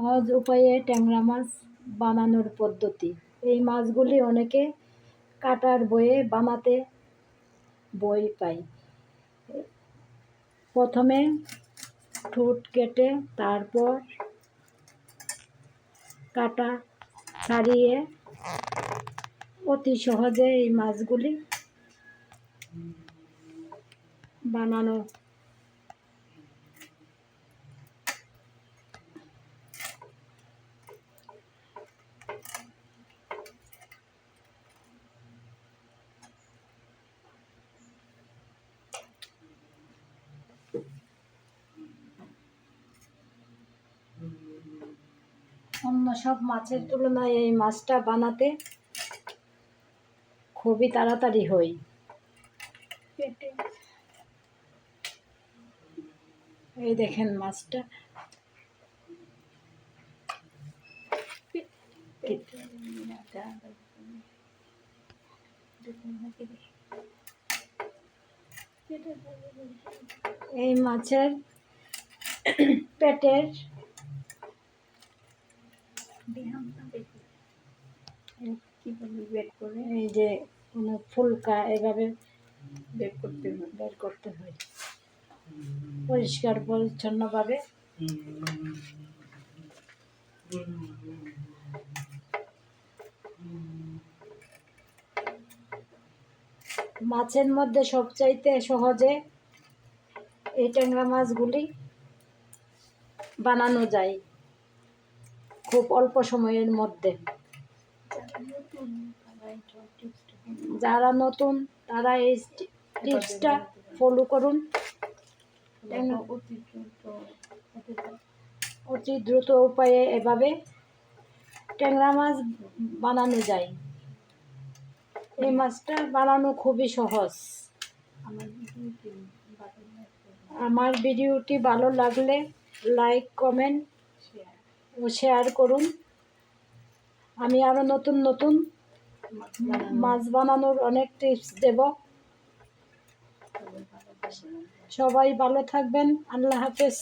সহজ উপায়ে ট্যাংরা মাছ বানানোর পদ্ধতি। এই মাছগুলি অনেকে কাটার বইয়ে বানাতে বই পাই। প্রথমে ঠোঁট কেটে তারপর কাটা ছাড়িয়ে অতি সহজে এই মাছগুলি বানানো অন্য সব মাছের তুলনায় এই মাছটা বানাতে খুবই তাড়াতাড়ি হয়। এই দেখেন মাছটা এই মাছের পেটের এই যে কোনো ফুলকা এভাবে বের করতে হয় পরিষ্কার পরিচ্ছন্নভাবে। মাছের মধ্যে সবচাইতে সহজে এই ট্যাংরা মাছগুলি বানানো যায় খুব অল্প সময়ের মধ্যে। যারা নতুন তারা এই টিপসটা ফলো করুন। অতি দ্রুত উপায়ে এভাবে ট্যাংরা মাছ বানানো যায়। এই মাছটা বানানো খুবই সহজ। আমার ভিডিওটি ভালো লাগলে লাইক, কমেন্ট ও শেয়ার করুন। আমি আরও নতুন নতুন মাছ বানানোর অনেক টিপস দেব। সবাই ভালো থাকবেন। আল্লাহ হাফেজ।